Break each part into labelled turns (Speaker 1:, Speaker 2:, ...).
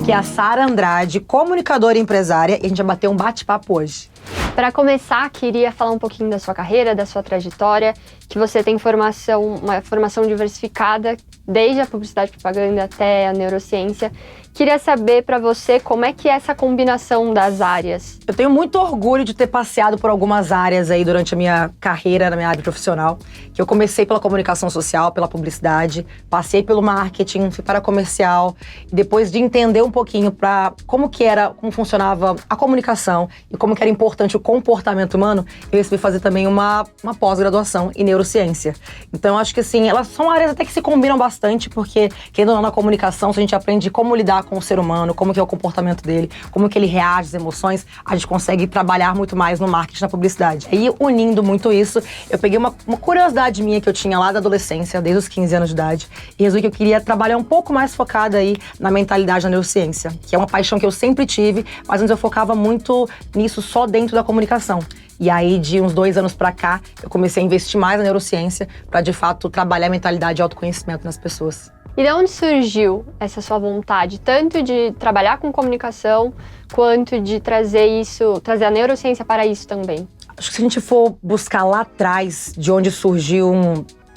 Speaker 1: que é a Sara Andrade, comunicadora e empresária, e a gente vai bater um bate-papo hoje.
Speaker 2: Para começar, queria falar um pouquinho da sua carreira, da sua trajetória, que você tem uma formação diversificada, desde a publicidade e propaganda até a neurociência. Queria saber para você como é que é essa combinação das áreas.
Speaker 1: Eu tenho muito orgulho de ter passeado por algumas áreas aí durante a minha carreira, na minha área profissional, que eu comecei pela comunicação social, pela publicidade, passei pelo marketing, fui para comercial, e depois de entender um pouquinho para como funcionava a comunicação e como que era importante o comportamento humano, eu resolvi fazer também uma pós-graduação em neurociência. Então, eu acho que assim, elas são áreas até que se combinam bastante, porque, querendo ou não, na comunicação, se a gente aprende como lidar com o ser humano, como que é o comportamento dele, como que ele reage às emoções, a gente consegue trabalhar muito mais no marketing, na publicidade. Aí, unindo muito isso, eu peguei uma curiosidade minha que eu tinha lá da adolescência, desde os 15 anos de idade, e resolvi que eu queria trabalhar um pouco mais focada aí na mentalidade da neurociência, que é uma paixão que eu sempre tive, mas antes eu focava muito nisso só dentro da comunicação. E aí, de uns 2 anos pra cá, eu comecei a investir mais na neurociência para, de fato, trabalhar a mentalidade e autoconhecimento nas pessoas.
Speaker 2: E de onde surgiu essa sua vontade, tanto de trabalhar com comunicação, quanto de trazer a neurociência para isso também?
Speaker 1: Acho que se a gente for buscar lá atrás, de onde surgiu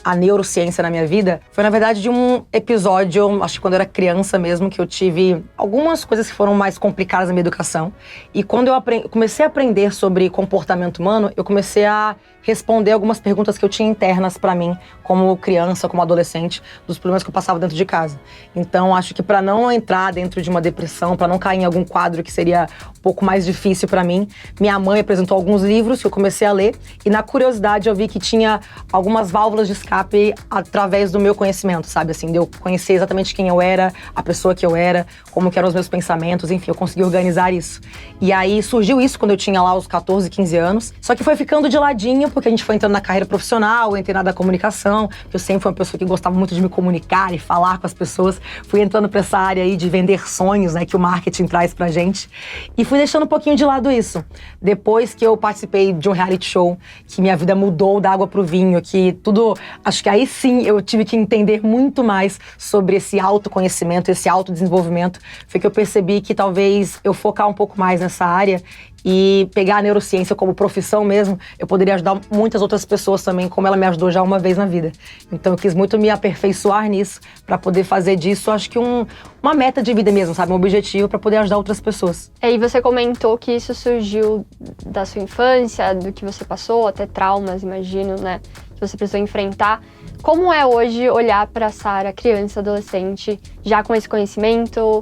Speaker 1: a neurociência na minha vida, foi na verdade de um episódio, acho que quando eu era criança mesmo, que eu tive algumas coisas que foram mais complicadas na minha educação. E quando eu comecei a aprender sobre comportamento humano, eu comecei a responder algumas perguntas que eu tinha internas pra mim, como criança, como adolescente, dos problemas que eu passava dentro de casa. Então, acho que pra não entrar dentro de uma depressão, pra não cair em algum quadro que seria um pouco mais difícil pra mim, minha mãe apresentou alguns livros que eu comecei a ler, e na curiosidade eu vi que tinha algumas válvulas de escape através do meu conhecimento, sabe? Assim, de eu conhecer exatamente quem eu era, a pessoa que eu era, como que eram os meus pensamentos, enfim, eu consegui organizar isso. E aí surgiu isso quando eu tinha lá os 14, 15 anos, só que foi ficando de ladinho, porque a gente foi entrando na carreira profissional, eu entrei na da comunicação, porque eu sempre fui uma pessoa que gostava muito de me comunicar e falar com as pessoas. Fui entrando pra essa área aí de vender sonhos, né, que o marketing traz pra gente. E fui deixando um pouquinho de lado isso. Depois que eu participei de um reality show, que minha vida mudou da água pro vinho, que tudo... Acho que aí sim eu tive que entender muito mais sobre esse autoconhecimento, esse autodesenvolvimento. Foi que eu percebi que talvez eu focar um pouco mais nessa área e pegar a neurociência como profissão mesmo, eu poderia ajudar muitas outras pessoas também, como ela me ajudou já uma vez na vida. Então eu quis muito me aperfeiçoar nisso, para poder fazer disso, acho que uma meta de vida mesmo, sabe? Um objetivo para poder ajudar outras pessoas.
Speaker 2: E você comentou que isso surgiu da sua infância, do que você passou, até traumas, imagino, né? Que você precisou enfrentar. Como é hoje olhar para a Sara, criança, adolescente, já com esse conhecimento,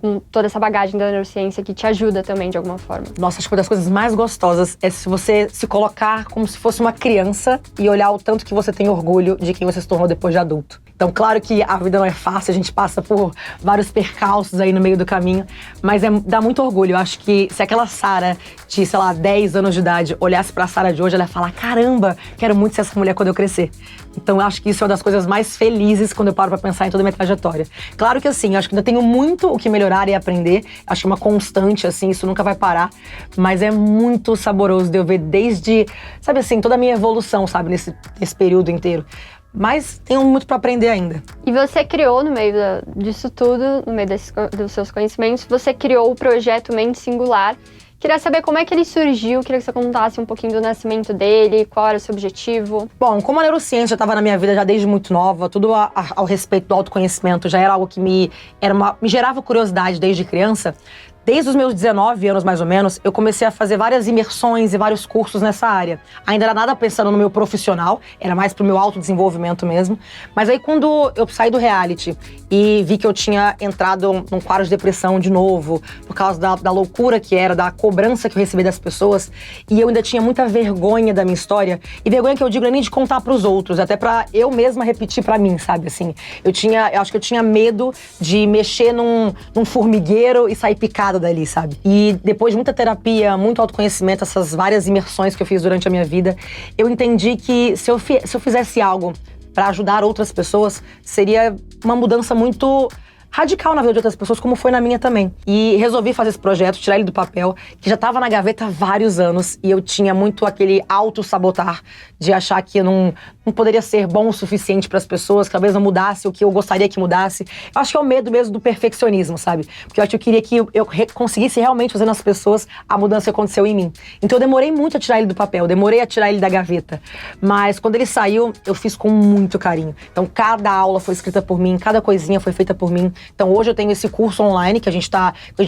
Speaker 2: com toda essa bagagem da neurociência que te ajuda também de alguma forma?
Speaker 1: Nossa, acho que uma das coisas mais gostosas é se você se colocar como se fosse uma criança e olhar o tanto que você tem orgulho de quem você se tornou depois de adulto. Então, claro que a vida não é fácil, a gente passa por vários percalços aí no meio do caminho, mas dá muito orgulho. Eu acho que se aquela Sara de, sei lá, 10 anos de idade olhasse pra Sara de hoje, ela ia falar: caramba, quero muito ser essa mulher quando eu crescer. Então, eu acho que isso é uma das coisas mais felizes quando eu paro pra pensar em toda a minha trajetória. Claro que assim, eu acho que ainda tenho muito o que melhorar e aprender. Acho que é uma constante, assim, isso nunca vai parar. Mas é muito saboroso de eu ver desde, sabe assim, toda a minha evolução, sabe, nesse período inteiro. Mas tenho muito para aprender ainda.
Speaker 2: E você criou, no meio disso tudo, no meio dos seus conhecimentos, você criou o projeto Mente Singular. Queria saber como é que ele surgiu, queria que você contasse um pouquinho do nascimento dele, qual era o seu objetivo.
Speaker 1: Bom, como a neurociência estava na minha vida já desde muito nova, tudo ao respeito do autoconhecimento já era algo que me gerava curiosidade desde criança. Desde os meus 19 anos, mais ou menos, eu comecei a fazer várias imersões e vários cursos nessa área. Ainda era nada pensando no meu profissional, era mais pro meu autodesenvolvimento mesmo. Mas aí quando eu saí do reality e vi que eu tinha entrado num quadro de depressão de novo, por causa da loucura que era, da cobrança que eu recebia das pessoas, e eu ainda tinha muita vergonha da minha história, e vergonha que eu digo não é nem de contar pros outros, até pra eu mesma repetir pra mim, sabe, assim. Eu acho que eu tinha medo de mexer num formigueiro e sair picada dali, sabe? E depois de muita terapia, muito autoconhecimento, essas várias imersões que eu fiz durante a minha vida, eu entendi que se eu fizesse algo pra ajudar outras pessoas, seria uma mudança muito radical na vida de outras pessoas, como foi na minha também. E resolvi fazer esse projeto, tirar ele do papel, que já estava na gaveta há vários anos, e eu tinha muito aquele auto-sabotar de achar que eu não poderia ser bom o suficiente para as pessoas, que talvez não mudasse o que eu gostaria que mudasse. Eu acho que é o medo mesmo do perfeccionismo, sabe? Porque eu acho que eu queria que eu conseguisse realmente fazer nas pessoas a mudança que aconteceu em mim. Então eu demorei muito a tirar ele do papel, demorei a tirar ele da gaveta. Mas quando ele saiu, eu fiz com muito carinho. Então cada aula foi escrita por mim, cada coisinha foi feita por mim. Então hoje eu tenho esse curso online que a gente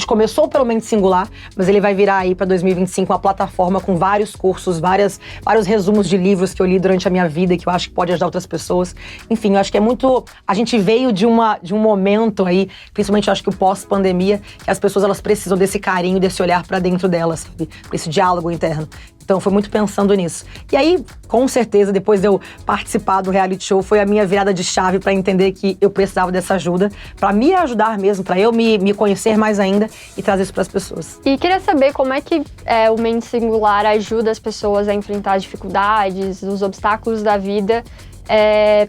Speaker 1: começou pelo Mente Singular, mas ele vai virar aí para 2025 uma plataforma com vários cursos, vários resumos de livros que eu li durante a minha vida e que eu acho que pode ajudar outras pessoas. Enfim, eu acho que é muito... A gente veio de um momento aí, principalmente eu acho que o pós-pandemia, que as pessoas elas precisam desse carinho, desse olhar pra dentro delas, sabe? Esse diálogo interno. Então foi muito pensando nisso. E aí, com certeza, depois de eu participar do reality show, foi a minha virada de chave pra entender que eu precisava dessa ajuda, pra me ajudar mesmo, pra eu me conhecer mais ainda e trazer isso pras pessoas.
Speaker 2: E queria saber como é que o Mente Singular ajuda as pessoas a enfrentar as dificuldades, os obstáculos da vida,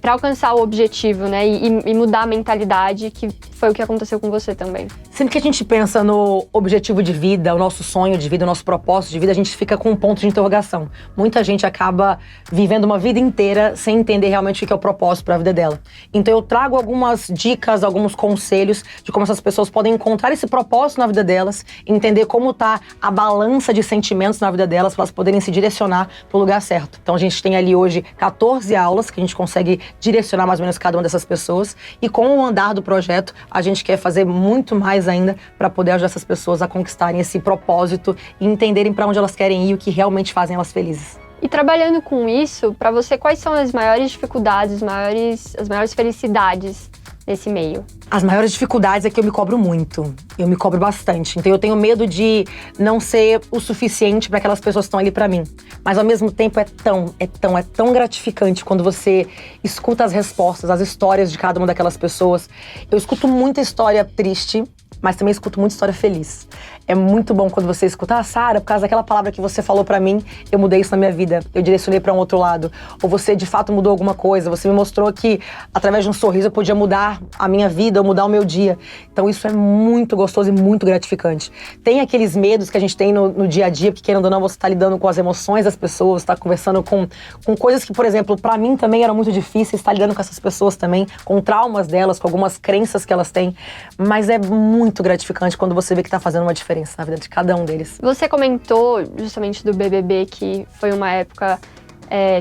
Speaker 2: para alcançar o objetivo, né? E mudar a mentalidade, que foi o que aconteceu com você também.
Speaker 1: Sempre que a gente pensa no objetivo de vida, o nosso sonho de vida, o nosso propósito de vida, a gente fica com um ponto de interrogação. Muita gente acaba vivendo uma vida inteira sem entender realmente o que é o propósito para a vida dela. Então eu trago algumas dicas, alguns conselhos de como essas pessoas podem encontrar esse propósito na vida delas, entender como tá a balança de sentimentos na vida delas, para elas poderem se direcionar para o lugar certo. Então a gente tem ali hoje 14 aulas que a gente consegue direcionar mais ou menos cada uma dessas pessoas, e com o andar do projeto a gente quer fazer muito mais ainda para poder ajudar essas pessoas a conquistarem esse propósito e entenderem para onde elas querem ir e o que realmente fazem elas felizes.
Speaker 2: E trabalhando com isso, para você, quais são as maiores dificuldades, as maiores felicidades nesse meio?
Speaker 1: As maiores dificuldades é que eu me cobro muito. Eu me cobro bastante. Então eu tenho medo de não ser o suficiente para aquelas pessoas que estão ali para mim. Mas ao mesmo tempo é tão gratificante quando você escuta as respostas, as histórias de cada uma daquelas pessoas. Eu escuto muita história triste, mas também escuto muita história feliz. É muito bom quando você escuta, Sara, por causa daquela palavra que você falou pra mim, eu mudei isso na minha vida, eu direcionei pra um outro lado. Ou você de fato mudou alguma coisa, você me mostrou que através de um sorriso eu podia mudar a minha vida, ou mudar o meu dia. Então isso é muito gostoso e muito gratificante. Tem aqueles medos que a gente tem no dia a dia, porque querendo ou não você tá lidando com as emoções das pessoas, tá conversando com coisas que, por exemplo, pra mim também eram muito difíceis, tá lidando com essas pessoas também, com traumas delas, com algumas crenças que elas têm. Mas é muito gratificante quando você vê que tá fazendo uma diferença na vida de cada um deles.
Speaker 2: Você comentou justamente do BBB, que foi uma época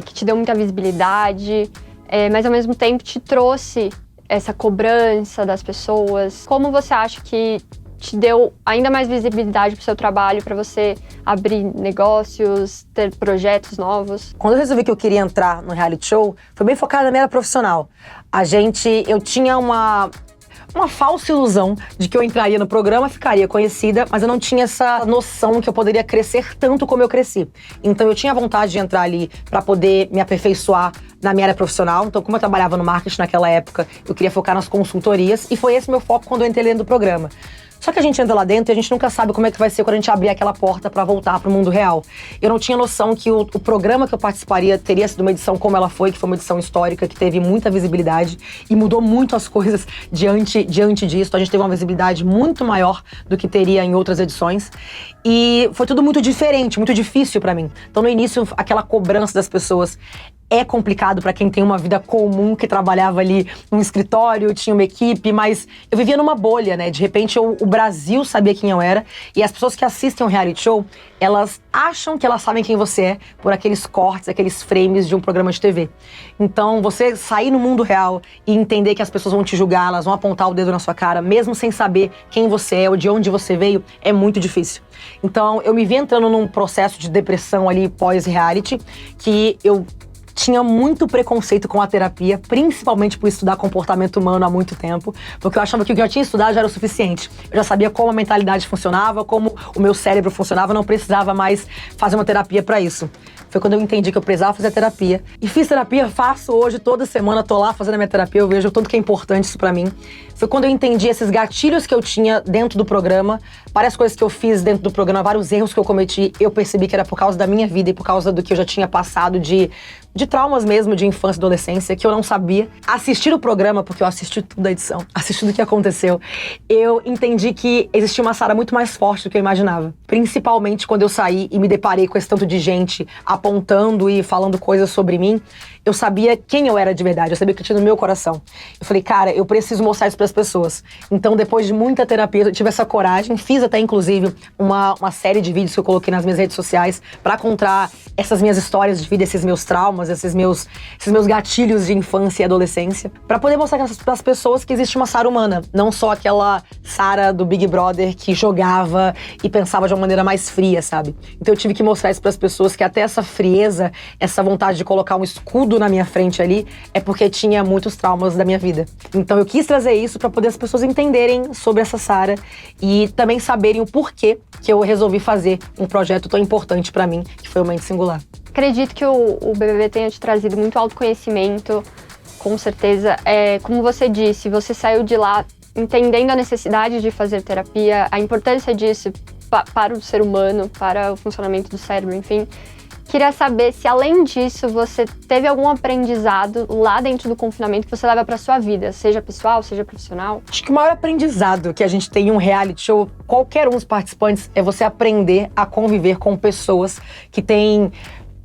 Speaker 2: que te deu muita visibilidade, mas ao mesmo tempo te trouxe essa cobrança das pessoas. Como você acha que te deu ainda mais visibilidade pro seu trabalho, para você abrir negócios, ter projetos novos?
Speaker 1: Quando eu resolvi que eu queria entrar no reality show, foi bem focada na minha área profissional. Eu tinha uma falsa ilusão de que eu entraria no programa, ficaria conhecida, mas eu não tinha essa noção que eu poderia crescer tanto como eu cresci. Então eu tinha vontade de entrar ali para poder me aperfeiçoar na minha área profissional. Então, como eu trabalhava no marketing naquela época, eu queria focar nas consultorias, e foi esse meu foco quando eu entrei dentro do programa. Só que a gente entra lá dentro e a gente nunca sabe como é que vai ser quando a gente abrir aquela porta pra voltar pro mundo real. Eu não tinha noção que o programa que eu participaria teria sido uma edição como ela foi, que foi uma edição histórica, que teve muita visibilidade e mudou muito as coisas diante disso. Então, a gente teve uma visibilidade muito maior do que teria em outras edições. E foi tudo muito diferente, muito difícil pra mim. Então, no início, aquela cobrança das pessoas é complicado pra quem tem uma vida comum, que trabalhava ali num escritório, tinha uma equipe, mas eu vivia numa bolha, né? De repente, o Brasil sabia quem eu era, e as pessoas que assistem um reality show, elas acham que elas sabem quem você é por aqueles cortes, aqueles frames de um programa de TV. Então, você sair no mundo real e entender que as pessoas vão te julgar, elas vão apontar o dedo na sua cara, mesmo sem saber quem você é ou de onde você veio, é muito difícil. Então, eu me vi entrando num processo de depressão ali pós-reality, que eu tinha muito preconceito com a terapia, principalmente por estudar comportamento humano há muito tempo, porque eu achava que o que eu tinha estudado já era o suficiente. Eu já sabia como a mentalidade funcionava, como o meu cérebro funcionava, não precisava mais fazer uma terapia pra isso. Foi quando eu entendi que eu precisava fazer terapia. E fiz terapia, faço hoje, toda semana, tô lá fazendo a minha terapia, eu vejo o tanto que é importante isso pra mim. Foi quando eu entendi esses gatilhos que eu tinha dentro do programa, várias coisas que eu fiz dentro do programa, vários erros que eu cometi, eu percebi que era por causa da minha vida e por causa do que eu já tinha passado de de traumas mesmo, de infância e adolescência, que eu não sabia. Assistir o programa, porque eu assisti tudo a edição, assisti tudo o que aconteceu, eu entendi que existia uma Sara muito mais forte do que eu imaginava. Principalmente quando eu saí e me deparei com esse tanto de gente apontando e falando coisas sobre mim, eu sabia quem eu era de verdade, eu sabia o que tinha no meu coração. Eu falei, cara, eu preciso mostrar isso pras pessoas. Então, depois de muita terapia, eu tive essa coragem, fiz até, inclusive, uma série de vídeos que eu coloquei nas minhas redes sociais pra contar essas minhas histórias de vida, esses meus traumas, esses meus gatilhos de infância e adolescência, pra poder mostrar pras pessoas que existe uma Sara humana, não só aquela Sara do Big Brother que jogava e pensava de uma maneira mais fria, sabe? Então eu tive que mostrar isso pras pessoas, que até essa frieza, essa vontade de colocar um escudo na minha frente ali, é porque tinha muitos traumas da minha vida. Então eu quis trazer isso pra poder as pessoas entenderem sobre essa Sara e também saberem o porquê que eu resolvi fazer um projeto tão importante pra mim, que foi o Mente Singular.
Speaker 2: Acredito que o BBB tenha te trazido muito autoconhecimento, com certeza. Como você disse, você saiu de lá entendendo a necessidade de fazer terapia, a importância disso para o ser humano, para o funcionamento do cérebro, enfim. Queria saber se, além disso, você teve algum aprendizado lá dentro do confinamento que você leva pra sua vida, seja pessoal, seja profissional?
Speaker 1: Acho que o maior aprendizado que a gente tem em um reality show, qualquer um dos participantes, é você aprender a conviver com pessoas que têm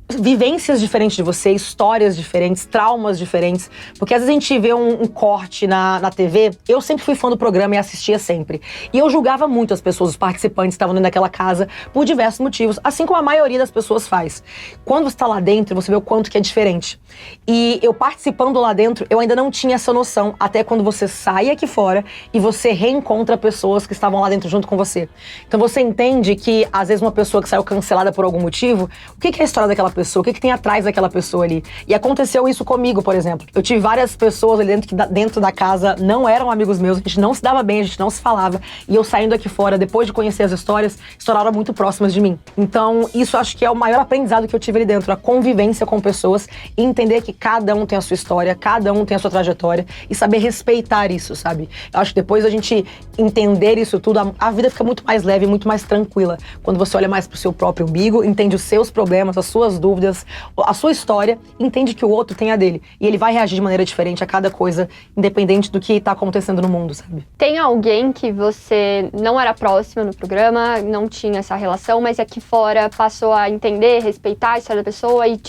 Speaker 1: vivências diferentes de você, histórias diferentes, traumas diferentes. Porque às vezes a gente vê um corte na TV. Eu sempre fui fã do programa e assistia sempre. E eu julgava muito as pessoas, os participantes que estavam dentro daquela casa por diversos motivos, assim como a maioria das pessoas faz. Quando você tá lá dentro, você vê o quanto que é diferente. E eu participando lá dentro, eu ainda não tinha essa noção, até quando você sai aqui fora e você reencontra pessoas que estavam lá dentro junto com você. Então você entende que, às vezes, uma pessoa que saiu cancelada por algum motivo, o que é a história daquela pessoa? O que tem atrás daquela pessoa ali? E aconteceu isso comigo, por exemplo. Eu tive várias pessoas ali dentro, que dentro da casa não eram amigos meus, a gente não se dava bem, a gente não se falava. E eu saindo aqui fora, depois de conhecer as histórias, estouraram muito próximas de mim. Então, isso acho que é o maior aprendizado que eu tive ali dentro, a convivência com pessoas e entender que cada um tem a sua história, cada um tem a sua trajetória e saber respeitar isso, sabe? Eu acho que depois a gente entender isso tudo, a vida fica muito mais leve, muito mais tranquila. Quando você olha mais pro seu próprio umbigo, entende os seus problemas, as suas dúvidas, a sua história, entende que o outro tem a dele. E ele vai reagir de maneira diferente a cada coisa, independente do que tá acontecendo no mundo, sabe?
Speaker 2: Tem alguém que você não era próxima no programa, não tinha essa relação, mas aqui fora passou a entender, respeitar a história da pessoa e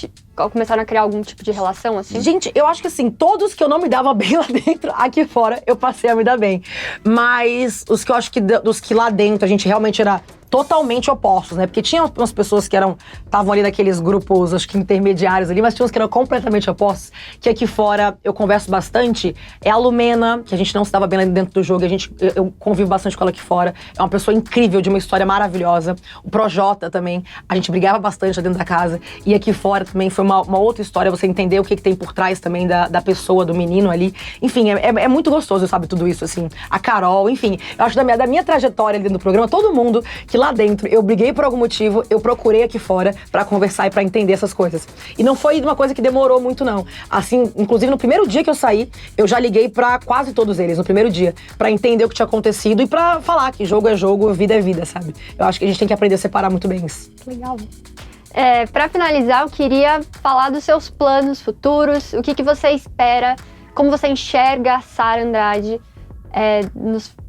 Speaker 2: começaram a criar algum tipo de relação, assim?
Speaker 1: Gente, eu acho que assim, todos que eu não me dava bem lá dentro, aqui fora, eu passei a me dar bem. Mas os que eu acho que dos que lá dentro a gente realmente era totalmente opostos, né? Porque tinha umas pessoas que estavam ali naqueles grupos, acho que intermediários ali, mas tinha uns que eram completamente opostos, que aqui fora eu converso bastante. É a Lumena, que a gente não se dava bem lá dentro do jogo, eu convivo bastante com ela aqui fora. É uma pessoa incrível, de uma história maravilhosa. O Projota também, a gente brigava bastante lá dentro da casa. E aqui fora também foi uma outra história, você entender o que tem por trás também da pessoa, do menino ali. Enfim, é muito gostoso, sabe, tudo isso, assim. A Carol, enfim. Eu acho da minha trajetória ali dentro do programa, todo mundo que lá dentro eu briguei por algum motivo, eu procurei aqui fora pra conversar e pra entender essas coisas. E não foi uma coisa que demorou muito, não. Assim, inclusive no primeiro dia que eu saí, eu já liguei pra quase todos eles, no primeiro dia, pra entender o que tinha acontecido e pra falar que jogo é jogo, vida é vida, sabe? Eu acho que a gente tem que aprender a separar muito bem isso.
Speaker 2: Legal. Pra finalizar, eu queria falar dos seus planos futuros, o que você espera, como você enxerga a Sara Andrade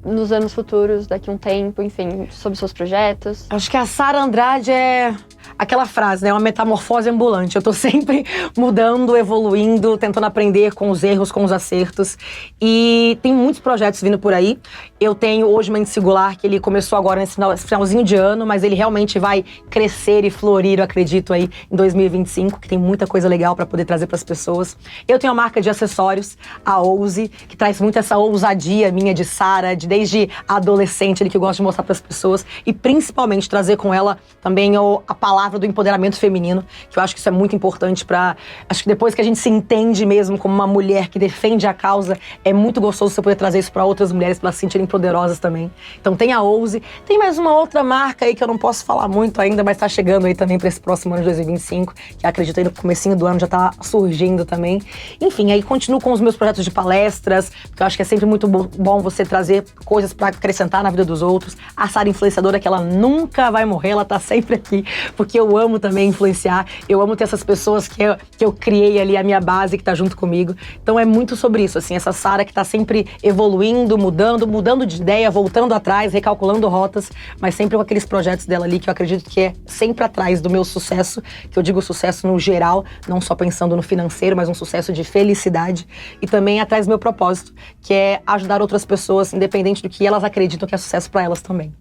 Speaker 2: nos anos futuros, daqui a um tempo, enfim, sobre seus projetos.
Speaker 1: Acho que a Sara Andrade é aquela frase, né? Uma metamorfose ambulante. Eu tô sempre mudando, evoluindo, tentando aprender com os erros, com os acertos. E tem muitos projetos vindo por aí. Eu tenho hoje o Mente Singular, que ele começou agora nesse finalzinho de ano, mas ele realmente vai crescer e florir, eu acredito, aí em 2025, que tem muita coisa legal pra poder trazer pras pessoas. Eu tenho a marca de acessórios, a Ouse, que traz muito essa ousadia minha de Sara, desde a adolescente ali, que eu gosto de mostrar pras pessoas, e principalmente trazer com ela também a palavra do empoderamento feminino, que eu acho que isso é muito importante acho que depois que a gente se entende mesmo como uma mulher que defende a causa, é muito gostoso você poder trazer isso pra outras mulheres, pra elas se sentirem poderosas também. Então tem a Ouse, tem mais uma outra marca aí que eu não posso falar muito ainda, mas tá chegando aí também pra esse próximo ano de 2025, que acredito aí no comecinho do ano já tá surgindo também. Enfim, aí continuo com os meus projetos de palestras, porque eu acho que é sempre muito bom você trazer coisas pra acrescentar na vida dos outros. A Sara influenciadora, que ela nunca vai morrer, ela tá sempre aqui, porque eu amo também influenciar. Eu amo ter essas pessoas que eu criei ali, a minha base que tá junto comigo. Então é muito sobre isso, assim, essa Sara que tá sempre evoluindo, mudando de ideia, voltando atrás, recalculando rotas, mas sempre com aqueles projetos dela ali que eu acredito que é sempre atrás do meu sucesso, que eu digo sucesso no geral, não só pensando no financeiro, mas um sucesso de felicidade, e também atrás do meu propósito, que é ajudar outras pessoas, independente do que elas acreditam que é sucesso pra elas também.